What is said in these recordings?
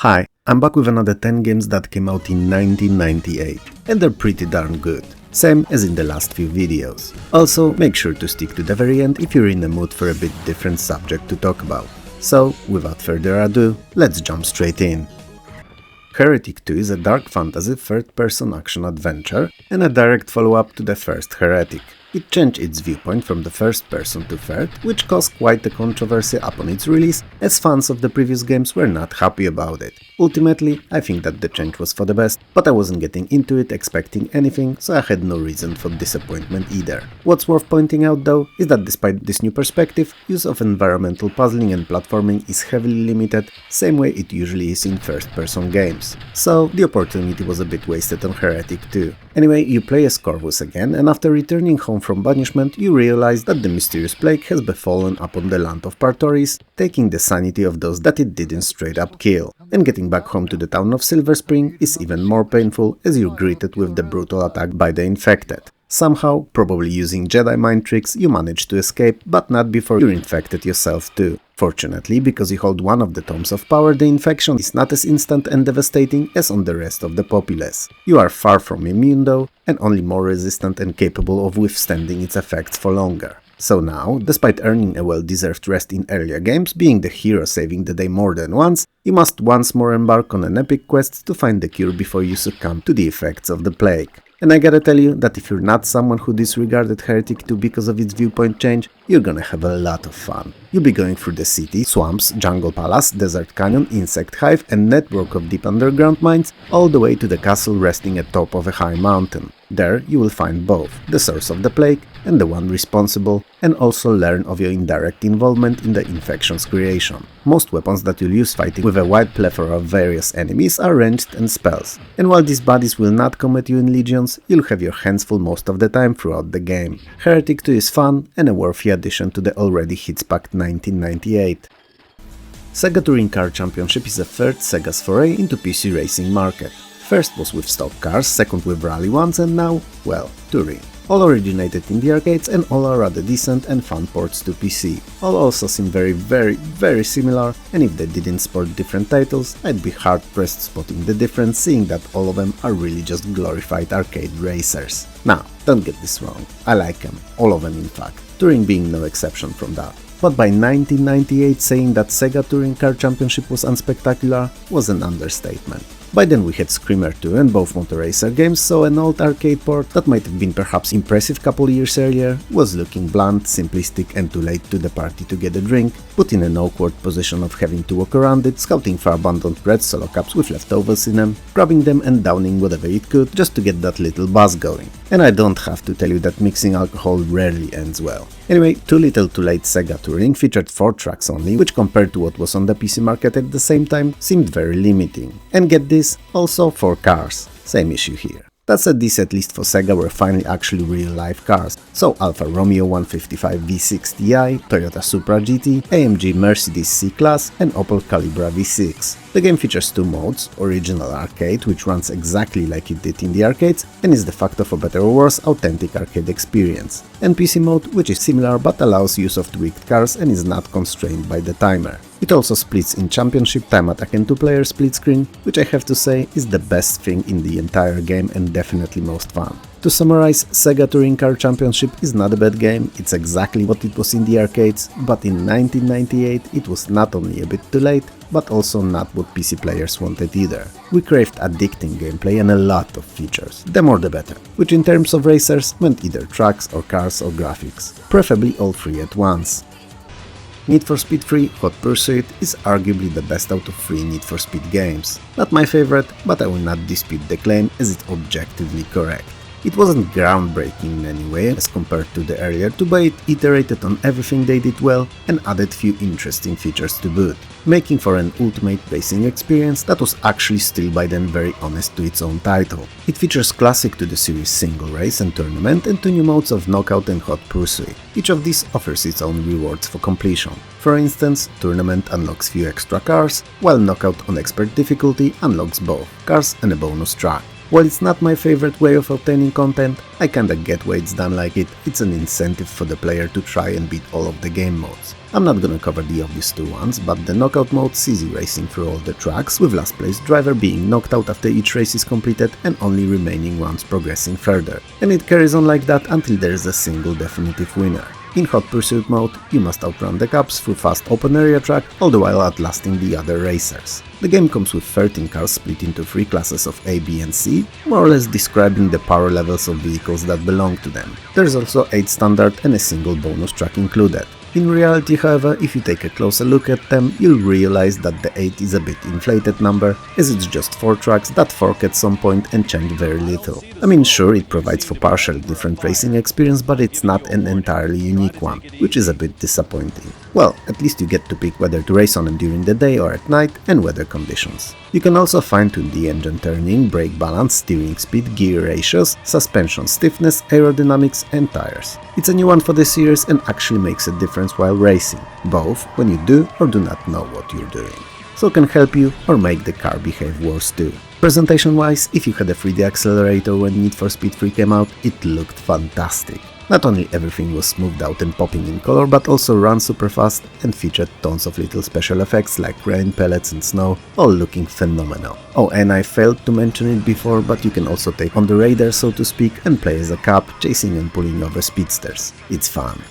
Hi, I'm back with another 10 games that came out in 1998, and they're pretty darn good, same as in the last few videos. Also, make sure to stick to the very end if you're in the mood for a bit different subject to talk about. So, without further ado, let's jump straight in. Heretic II is a dark fantasy third-person action adventure and a direct follow-up to the first Heretic. It changed its viewpoint from the first person to third, which caused quite a controversy upon its release, as fans of the previous games were not happy about it. Ultimately, I think that the change was for the best, but I wasn't getting into it expecting anything, so I had no reason for disappointment either. What's worth pointing out though, is that despite this new perspective, use of environmental puzzling and platforming is heavily limited, same way it usually is in first-person games. So, the opportunity was a bit wasted on Heretic II. Anyway, you play as Corvus again, and after returning home from banishment, you realize that the mysterious plague has befallen upon the land of Partoris, taking the sanity of those that it didn't straight up kill. And getting back home to the town of Silver Spring is even more painful as you're greeted with the brutal attack by the infected. Somehow, probably using Jedi mind tricks, you manage to escape, but not before you're infected yourself too. Fortunately, because you hold one of the Tomes of Power, the infection is not as instant and devastating as on the rest of the populace. You are far from immune though, and only more resistant and capable of withstanding its effects for longer. So now, despite earning a well-deserved rest in earlier games, being the hero saving the day more than once, you must once more embark on an epic quest to find the cure before you succumb to the effects of the plague. And I gotta tell you that if you're not someone who disregarded Heretic II because of its viewpoint change, you're gonna have a lot of fun. You'll be going through the city, swamps, jungle palace, desert canyon, insect hive and network of deep underground mines, all the way to the castle resting atop of a high mountain. There you will find both the source of the plague and the one responsible, and also learn of your indirect involvement in the infection's creation. Most weapons that you'll use fighting with a wide plethora of various enemies are ranged and spells, and while these bodies will not come at you in legions, you'll have your hands full most of the time throughout the game. Heretic II is fun and a worthy addition to the already hits-packed 1998. Sega Touring Car Championship is the third Sega's foray into PC racing market. First was with stock cars, second with rally ones, and now, well, touring. All originated in the arcades and all are rather decent and fun ports to PC. All also seem very similar, and if they didn't sport different titles, I'd be hard pressed spotting the difference, seeing that all of them are really just glorified arcade racers. Now, don't get this wrong, I like them, all of them in fact, touring being no exception from that. But by 1998 saying that Sega Touring Car Championship was unspectacular was an understatement. By then we had Screamer 2 and both Motor Racer games, so an old arcade port that might have been perhaps impressive couple years earlier was looking bland, simplistic and too late to the party to get a drink, put in an awkward position of having to walk around it, scouting for abandoned red solo cups with leftovers in them, grabbing them and downing whatever it could just to get that little buzz going. And I don't have to tell you that mixing alcohol rarely ends well. Anyway, Too Little Too Late Sega Touring featured 4 tracks only, which compared to what was on the PC market at the same time seemed very limiting. And get this, also 4 cars. Same issue here. That said, these at least for Sega were finally actually real-life cars, so Alfa Romeo 155 V6 Ti, Toyota Supra GT, AMG Mercedes C-Class and Opel Calibra V6. The game features 2 modes, Original Arcade, which runs exactly like it did in the arcades and is de facto for better or worse authentic arcade experience, and PC mode, which is similar but allows use of tweaked cars and is not constrained by the timer. It also splits in Championship, Time Attack and 2-player split screen, which I have to say is the best thing in the entire game and definitely most fun. To summarize, Sega Touring Car Championship is not a bad game, it's exactly what it was in the arcades, but in 1998 it was not only a bit too late, but also not what PC players wanted either. We craved addicting gameplay and a lot of features, the more the better, which in terms of racers meant either tracks or cars or graphics, preferably all 3 at once. Need for Speed 3 Hot Pursuit is arguably the best out of 3 Need for Speed games. Not my favorite, but I will not dispute the claim as it's objectively correct. It wasn't groundbreaking in any way as compared to the earlier 2, but it iterated on everything they did well and added few interesting features to boot, making for an ultimate racing experience that was actually still by then very honest to its own title. It features classic to the series single race and tournament and 2 new modes of Knockout and Hot Pursuit. Each of these offers its own rewards for completion. For instance, Tournament unlocks few extra cars, while Knockout on Expert difficulty unlocks both cars and a bonus track. While it's not my favorite way of obtaining content, I kinda get why it's done like it. It's an incentive for the player to try and beat all of the game modes. I'm not gonna cover the obvious two ones, but the knockout mode sees you racing through all the tracks, with last place driver being knocked out after each race is completed and only remaining ones progressing further. And it carries on like that until there is a single definitive winner. In Hot Pursuit mode, you must outrun the cops through fast open area track, all the while outlasting the other racers. The game comes with 13 cars split into 3 classes of A, B and C, more or less describing the power levels of vehicles that belong to them. There's also 8 standard and a single bonus track included. In reality, however, if you take a closer look at them, you'll realize that the 8 is a bit inflated number, as it's just 4 tracks that fork at some point and change very little. I mean, sure, it provides for partially different racing experience, but it's not an entirely unique one, which is a bit disappointing. Well, at least you get to pick whether to race on them during the day or at night, and weather conditions. You can also fine-tune the engine turning, brake balance, steering speed, gear ratios, suspension stiffness, aerodynamics and tires. It's a new one for the series and actually makes a difference while racing, both when you do or do not know what you're doing. So it can help you or make the car behave worse too. Presentation-wise, if you had a 3D accelerator when Need for Speed 3 came out, it looked fantastic. Not only everything was smoothed out and popping in color, but also ran super fast and featured tons of little special effects like rain, pellets and snow, all looking phenomenal. Oh, and I failed to mention it before, but you can also take on the radar, so to speak, and play as a cop, chasing and pulling over speedsters. It's fun.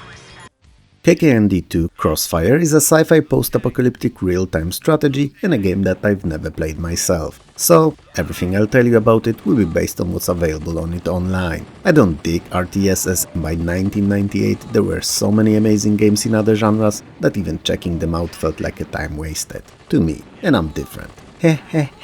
KKND 2 Krossfire is a sci-fi post-apocalyptic real-time strategy and a game that I've never played myself. So, everything I'll tell you about it will be based on what's available on it online. I don't dig RTSs, and by 1998 there were so many amazing games in other genres that even checking them out felt like a time wasted. To me, and I'm different.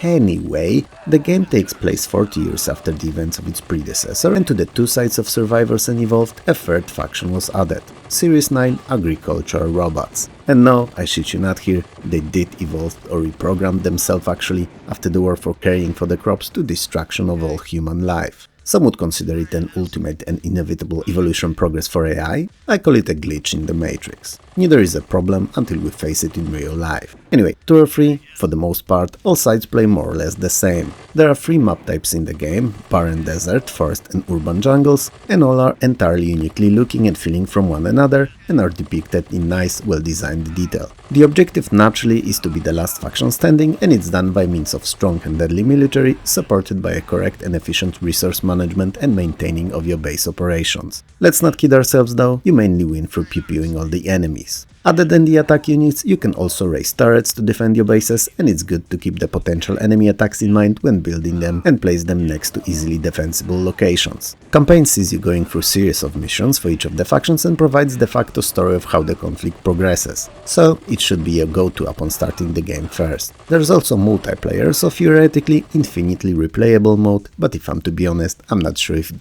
Anyway, the game takes place 40 years after the events of its predecessor, and to the two sides of survivors and evolved, a third faction was added. Series 9 Agricultural Robots. And no, I shit you not here, they did evolve or reprogram themselves actually after the war for caring for the crops to destruction of all human life. Some would consider it an ultimate and inevitable evolution progress for AI. I call it a glitch in the matrix. Neither is a problem until we face it in real life. Anyway, 2 or 3, for the most part, all sides play more or less the same. There are 3 map types in the game, barren desert, forest and urban jungles, and all are entirely uniquely looking and feeling from one another and are depicted in nice, well-designed detail. The objective naturally is to be the last faction standing, and it's done by means of strong and deadly military, supported by a correct and efficient resource management and maintaining of your base operations. Let's not kid ourselves though, you mainly win through pew-pewing all the enemies. Other than the attack units, you can also raise turrets to defend your bases, and it's good to keep the potential enemy attacks in mind when building them and place them next to easily defensible locations. Campaign sees you going through series of missions for each of the factions and provides de facto story of how the conflict progresses, so it should be a go-to upon starting the game first. There's also multiplayer, so theoretically infinitely replayable mode, but if I'm to be honest, I'm not sure if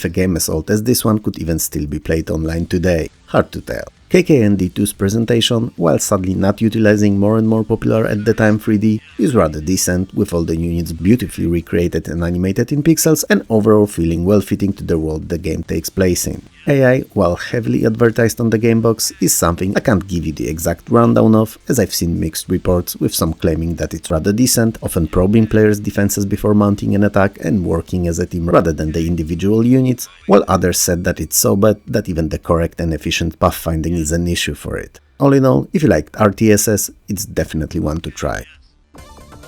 a game as old as this one could even still be played online today. Hard to tell. KKND2's presentation, while sadly not utilizing more and more popular at the time 3D, is rather decent, with all the units beautifully recreated and animated in pixels and overall feeling well fitting to the world the game takes place in. AI, while heavily advertised on the gamebox, is something I can't give you the exact rundown of, as I've seen mixed reports, with some claiming that it's rather decent, often probing players' defenses before mounting an attack and working as a team rather than the individual units, while others said that it's so bad that even the correct and efficient pathfinding is an issue for it. All in all, if you liked RTSs, it's definitely one to try.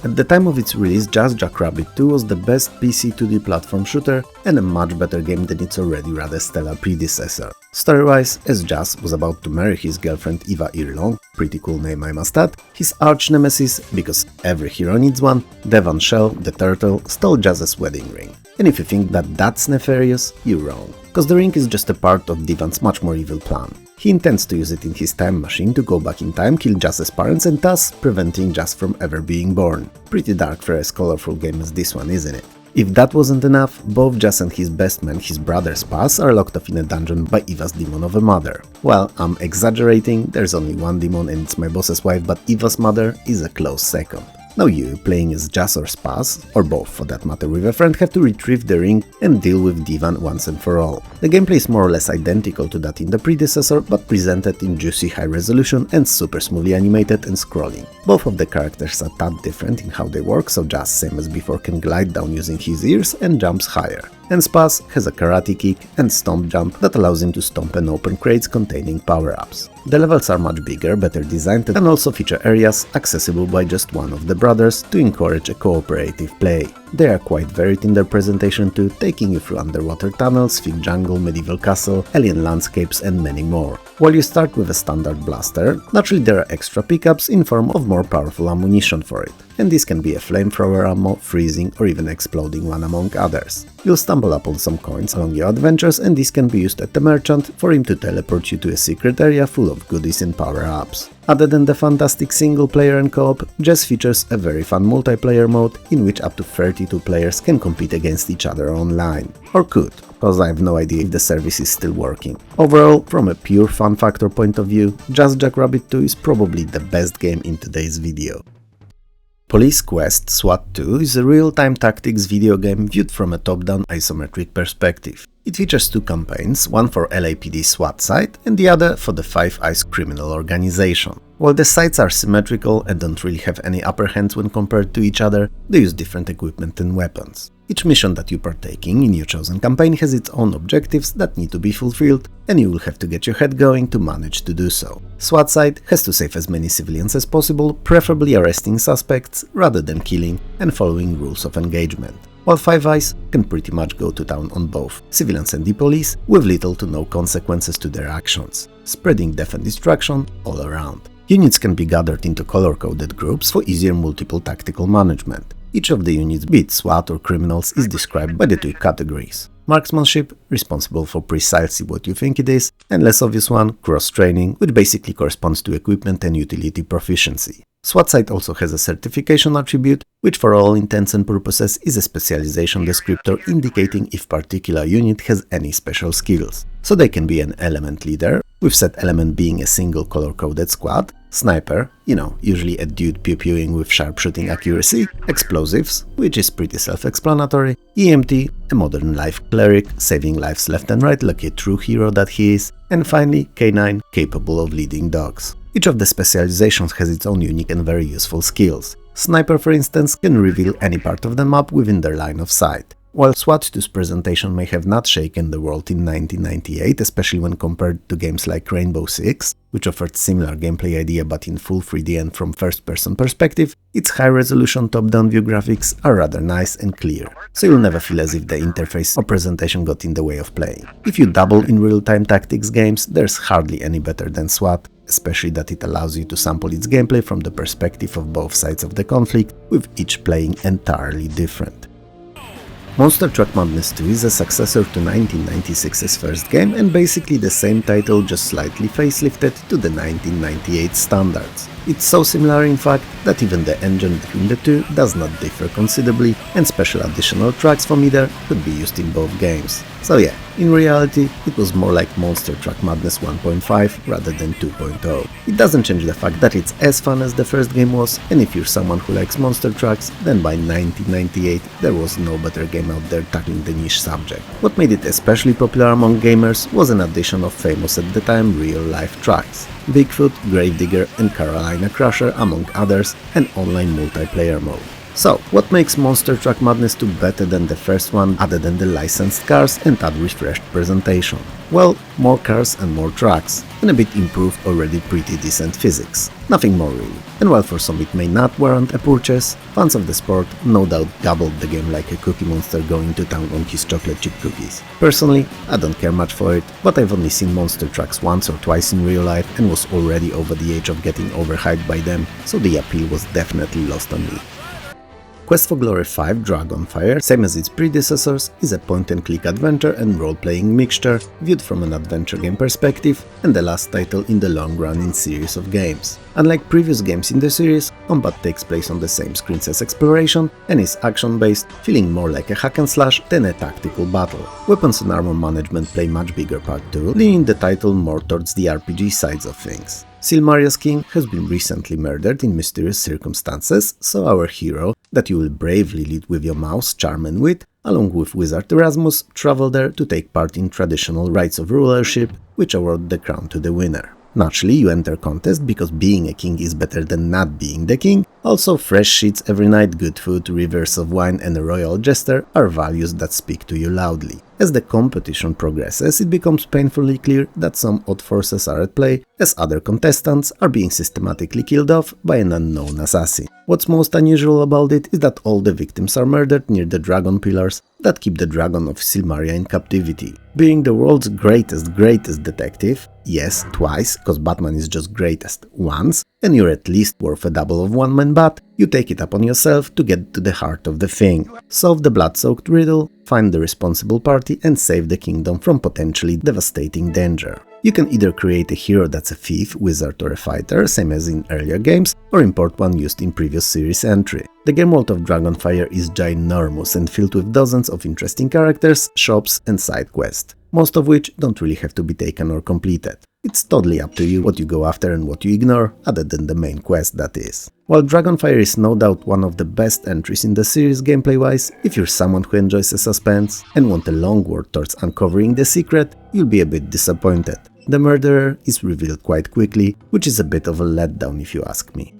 At the time of its release, Jackrabbit 2 was the best PC 2D platform shooter and a much better game than its already rather stellar predecessor. Story-wise, as Jazz was about to marry his girlfriend Eva Irlong, pretty cool name I must add, his arch-nemesis, because every hero needs one, Devon Shell, the turtle, stole Jazz's wedding ring. And if you think that that's nefarious, you're wrong, cause the ring is just a part of Devon's much more evil plan. He intends to use it in his time machine to go back in time, kill Jazz's parents and thus preventing Jazz from ever being born. Pretty dark for as colorful game as this one, isn't it? If that wasn't enough, both Jazz and his best man, his brother Spaz, are locked off in a dungeon by Eva's demon of a mother. Well, I'm exaggerating, there's only one demon and it's my boss's wife, but Eva's mother is a close second. Now you, playing as Jazz or Spaz, or both for that matter with a friend, have to retrieve the ring and deal with Divan once and for all. The gameplay is more or less identical to that in the predecessor, but presented in juicy high resolution and super smoothly animated and scrolling. Both of the characters are tad different in how they work, so Jazz, same as before, can glide down using his ears and jumps higher. And Spaz has a karate kick and stomp jump that allows him to stomp and open crates containing power-ups. The levels are much bigger, better designed, and also feature areas accessible by just one of the brothers to encourage a cooperative play. They are quite varied in their presentation too, taking you through underwater tunnels, thick jungle, medieval castle, alien landscapes and many more. While you start with a standard blaster, naturally there are extra pickups in form of more powerful ammunition for it, and this can be a flamethrower ammo, freezing or even exploding one among others. You'll stumble upon some coins along your adventures, and this can be used at the merchant for him to teleport you to a secret area full of goodies and power-ups. Other than the fantastic single player and co-op, Jazz features a very fun multiplayer mode in which up to 32 players can compete against each other online. Or could, cause I have no idea if the service is still working. Overall, from a pure fun factor point of view, Jackrabbit 2 is probably the best game in today's video. Police Quest SWAT 2 is a real-time tactics video game viewed from a top-down isometric perspective. It features two campaigns, one for LAPD SWAT site and the other for the Five Eyes criminal organization. While the sites are symmetrical and don't really have any upper hands when compared to each other, they use different equipment and weapons. Each mission that you partake in your chosen campaign has its own objectives that need to be fulfilled, and you will have to get your head going to manage to do so. SWAT site has to save as many civilians as possible, preferably arresting suspects rather than killing, and following rules of engagement. While Five Eyes can pretty much go to town on both civilians and the police, with little to no consequences to their actions, spreading death and destruction all around. Units can be gathered into color-coded groups for easier multiple tactical management. Each of the units, be it SWAT or criminals, is described by the two categories. Marksmanship, responsible for precisely what you think it is, and less obvious one, cross-training, which basically corresponds to equipment and utility proficiency. SWAT site also has a certification attribute, which for all intents and purposes is a specialization descriptor indicating if particular unit has any special skills. So they can be an element leader, with said element being a single color-coded squad, sniper, usually a dude pew-pewing with sharpshooting accuracy, explosives, which is pretty self-explanatory, EMT, a modern life cleric, saving lives left and right like a true hero that he is, and finally K9, capable of leading dogs. Each of the specializations has its own unique and very useful skills. Sniper, for instance, can reveal any part of the map within their line of sight. While SWAT 2's presentation may have not shaken the world in 1998, especially when compared to games like Rainbow Six, which offered similar gameplay idea but in full 3D and from first-person perspective, its high-resolution top-down view graphics are rather nice and clear, so you'll never feel as if the interface or presentation got in the way of playing. If you dabble in real-time tactics games, there's hardly any better than SWAT, especially that it allows you to sample its gameplay from the perspective of both sides of the conflict, with each playing entirely different. Monster Truck Madness 2 is a successor to 1996's first game and basically the same title, just slightly facelifted to the 1998 standards. It's so similar in fact that even the engine between the two does not differ considerably, and special additional tracks from either could be used in both games. So yeah, in reality it was more like Monster Truck Madness 1.5 rather than 2.0. It doesn't change the fact that it's as fun as the first game was, and if you're someone who likes monster trucks, then by 1998 there was no better game out there tackling the niche subject. What made it especially popular among gamers was an addition of famous at the time real-life trucks. Bigfoot, Gravedigger and Carolina Crusher among others, and online multiplayer mode. So, what makes Monster Truck Madness 2 better than the first one other than the licensed cars and that refreshed presentation? Well, more cars and more trucks, and a bit improved already pretty decent physics. Nothing more really. And while for some it may not warrant a purchase, fans of the sport no doubt gobbled the game like a Cookie Monster going to town on his chocolate chip cookies. Personally, I don't care much for it, but I've only seen monster trucks once or twice in real life and was already over the age of getting overhyped by them, so the appeal was definitely lost on me. Quest for Glory 5 Dragonfire, same as its predecessors, is a point-and-click adventure and role-playing mixture viewed from an adventure game perspective, and the last title in the long-running series of games. Unlike previous games in the series, combat takes place on the same screens as exploration and is action-based, feeling more like a hack and slash than a tactical battle. Weapons and armor management play much bigger part too, leaning the title more towards the RPG sides of things. Silmaria's king has been recently murdered in mysterious circumstances, so our hero, that you will bravely lead with your mouse, charm and wit, along with Wizard Erasmus, travel there to take part in traditional rites of rulership, which award the crown to the winner. Naturally, you enter contest because being a king is better than not being the king. Also, fresh sheets every night, good food, rivers of wine and a royal jester are values that speak to you loudly. As the competition progresses, it becomes painfully clear that some odd forces are at play, as other contestants are being systematically killed off by an unknown assassin. What's most unusual about it is that all the victims are murdered near the dragon pillars that keep the dragon of Silmaria in captivity. Being the world's greatest detective, yes, twice, cause Batman is just greatest once, and you're at least worth a double of one-man bat, you take it upon yourself to get to the heart of the thing, solve the blood-soaked riddle, find the responsible party and save the kingdom from potentially devastating danger. You can either create a hero that's a thief, wizard or a fighter, same as in earlier games, or import one used in previous series entry. The game world of Dragonfire is ginormous and filled with dozens of interesting characters, shops and side quests, most of which don't really have to be taken or completed. It's totally up to you what you go after and what you ignore, other than the main quest, that is. While Dragonfire is no doubt one of the best entries in the series gameplay-wise, if you're someone who enjoys a suspense and want a long work towards uncovering the secret, you'll be a bit disappointed. The murderer is revealed quite quickly, which is a bit of a letdown if you ask me.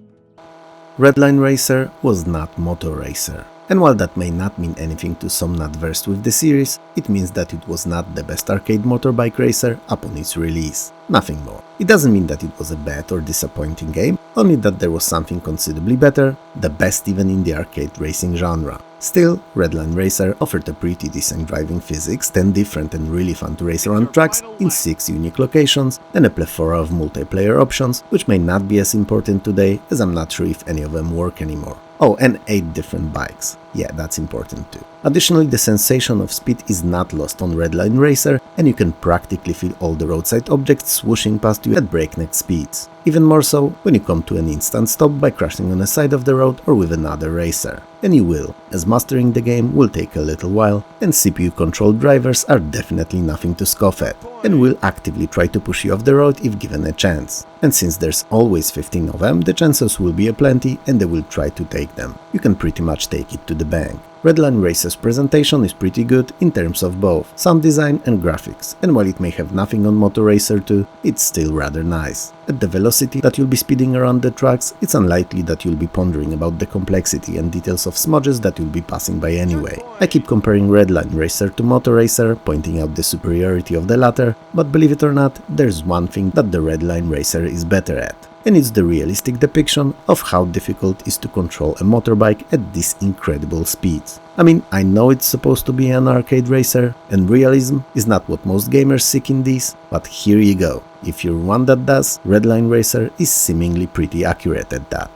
Redline Racer was not Moto Racer. And while that may not mean anything to some not versed with the series, it means that it was not the best arcade motorbike racer upon its release. Nothing more. It doesn't mean that it was a bad or disappointing game, only that there was something considerably better, the best even in the arcade racing genre. Still, Redline Racer offered a pretty decent driving physics, 10 different and really fun to race around tracks in 6 unique locations, and a plethora of multiplayer options, which may not be as important today, as I'm not sure if any of them work anymore. Oh, and 8 different bikes. Yeah, that's important too. Additionally, the sensation of speed is not lost on Redline Racer, and you can practically feel all the roadside objects swooshing past you at breakneck speeds. Even more so when you come to an instant stop by crashing on the side of the road or with another racer. And you will, as mastering the game will take a little while, and CPU-controlled drivers are definitely nothing to scoff at, and will actively try to push you off the road if given a chance. And since there's always 15 of them, the chances will be aplenty and they will try to take them. You can pretty much take it to the bank. Redline Racer's presentation is pretty good in terms of both sound design and graphics, and while it may have nothing on Moto Racer 2, it's still rather nice. At the velocity that you'll be speeding around the tracks, it's unlikely that you'll be pondering about the complexity and details of smudges that you'll be passing by anyway. I keep comparing Redline Racer to Moto Racer, pointing out the superiority of the latter, but believe it or not, there's one thing that the Redline Racer is better at. And it's the realistic depiction of how difficult it is to control a motorbike at these incredible speeds. I mean, I know it's supposed to be an arcade racer, and realism is not what most gamers seek in these, but here you go. If you're one that does, Redline Racer is seemingly pretty accurate at that.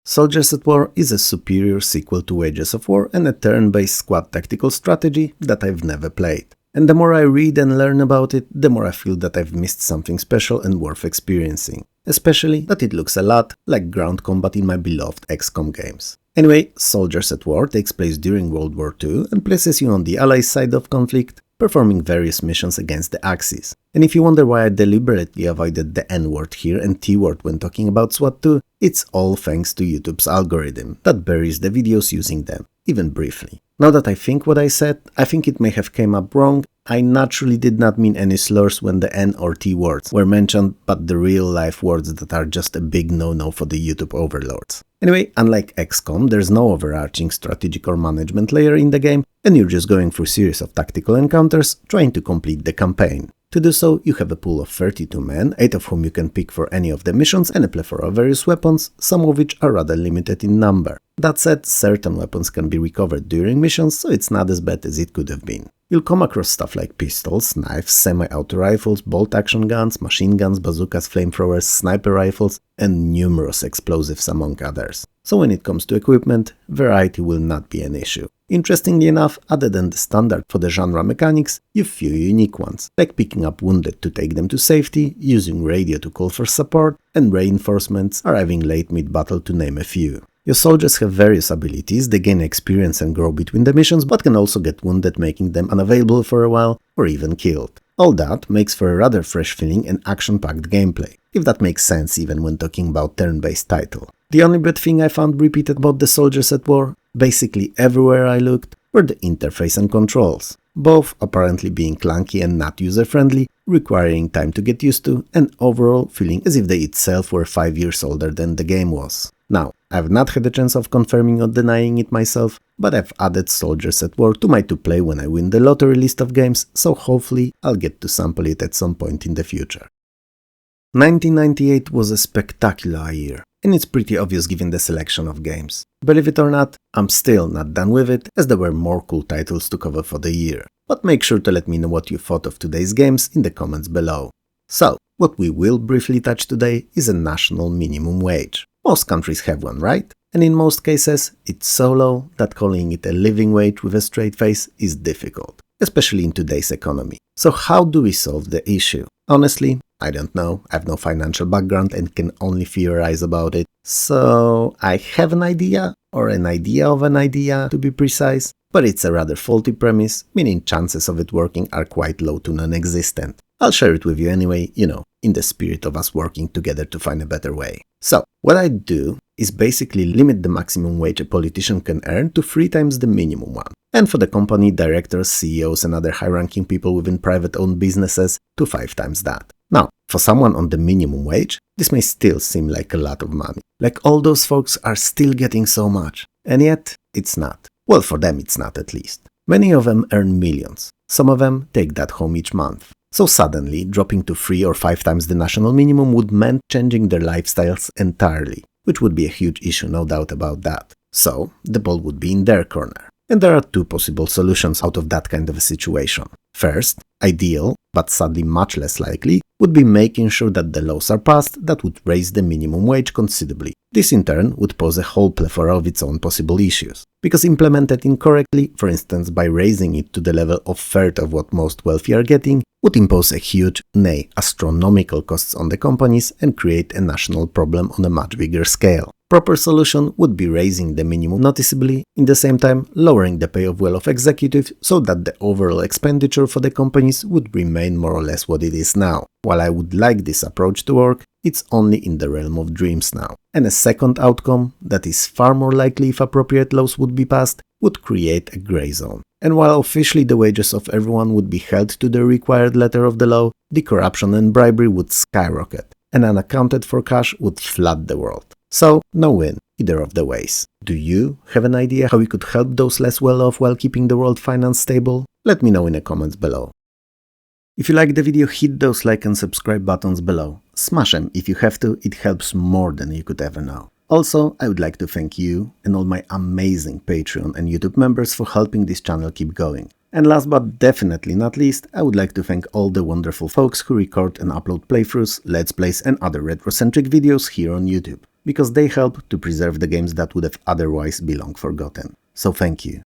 Soldiers at War is a superior sequel to Wages of War and a turn-based squad tactical strategy that I've never played. And the more I read and learn about it, the more I feel that I've missed something special and worth experiencing. Especially that it looks a lot like ground combat in my beloved XCOM games. Anyway, Soldiers at War takes place during World War II and places you on the Allies' side of conflict, performing various missions against the Axis. And if you wonder why I deliberately avoided the N-word here and T-word when talking about SWAT 2, it's all thanks to YouTube's algorithm that buries the videos using them, even briefly. Now that I think what I said, I think it may have came up wrong. I naturally did not mean any slurs when the N or T words were mentioned, but the real-life words that are just a big no-no for the YouTube overlords. Anyway, unlike XCOM, there's no overarching strategic or management layer in the game, and you're just going through a series of tactical encounters trying to complete the campaign. To do so, you have a pool of 32 men, 8 of whom you can pick for any of the missions, and a plethora of various weapons, some of which are rather limited in number. That said, certain weapons can be recovered during missions, so it's not as bad as it could have been. You'll come across stuff like pistols, knives, semi-auto rifles, bolt-action guns, machine guns, bazookas, flamethrowers, sniper rifles, and numerous explosives among others. So when it comes to equipment, variety will not be an issue. Interestingly enough, other than the standard for the genre mechanics, you've few unique ones, like picking up wounded to take them to safety, using radio to call for support, and reinforcements arriving late mid-battle, to name a few. Your soldiers have various abilities, they gain experience and grow between the missions, but can also get wounded, making them unavailable for a while, or even killed. All that makes for a rather fresh feeling and action-packed gameplay, if that makes sense even when talking about turn-based title. The only bad thing I found repeated about the soldiers at war, basically everywhere I looked, were the interface and controls, both apparently being clunky and not user-friendly, requiring time to get used to, and overall feeling as if they itself were 5 years older than the game was. Now, I've not had a chance of confirming or denying it myself, but I've added Soldiers at War to my to-play when I win the lottery list of games, so hopefully I'll get to sample it at some point in the future. 1998 was a spectacular year, and it's pretty obvious given the selection of games. Believe it or not, I'm still not done with it, as there were more cool titles to cover for the year. But make sure to let me know what you thought of today's games in the comments below. So, what we will briefly touch today is a national minimum wage. Most countries have one, right? And in most cases, it's so low that calling it a living wage with a straight face is difficult, especially in today's economy. So how do we solve the issue? Honestly, I don't know, I have no financial background and can only theorize about it. So I have an idea, or an idea of an idea to be precise, but it's a rather faulty premise, meaning chances of it working are quite low to non-existent. I'll share it with you anyway, in the spirit of us working together to find a better way. So, what I do is basically limit the maximum wage a politician can earn to 3 times the minimum one, and for the company, directors, CEOs and other high-ranking people within private-owned businesses to 5 times that. Now, for someone on the minimum wage, this may still seem like a lot of money. Like all those folks are still getting so much, and yet it's not. Well, for them it's not, at least. Many of them earn millions. Some of them take that home each month. So suddenly, dropping to 3 or 5 times the national minimum would mean changing their lifestyles entirely, which would be a huge issue, no doubt about that. So, the ball would be in their corner. And there are 2 possible solutions out of that kind of a situation. First, ideal, but sadly much less likely, would be making sure that the laws are passed that would raise the minimum wage considerably. This in turn would pose a whole plethora of its own possible issues, because implemented incorrectly, for instance by raising it to the level of 1/3 of what most wealthy are getting, would impose a huge, nay, astronomical costs on the companies and create a national problem on a much bigger scale. Proper solution would be raising the minimum noticeably, in the same time lowering the pay of well-off executives so that the overall expenditure for the companies would remain more or less what it is now. While I would like this approach to work, it's only in the realm of dreams now. And a second outcome, that is far more likely if appropriate laws would be passed, would create a grey zone. And while officially the wages of everyone would be held to the required letter of the law, the corruption and bribery would skyrocket, and unaccounted for cash would flood the world. So, no win, either of the ways. Do you have an idea how we could help those less well-off while keeping the world finance stable? Let me know in the comments below. If you liked the video, hit those like and subscribe buttons below. Smash them if you have to, it helps more than you could ever know. Also, I would like to thank you and all my amazing Patreon and YouTube members for helping this channel keep going. And last but definitely not least, I would like to thank all the wonderful folks who record and upload playthroughs, let's plays and other retro-centric videos here on YouTube, because they help to preserve the games that would have otherwise been long forgotten. So thank you.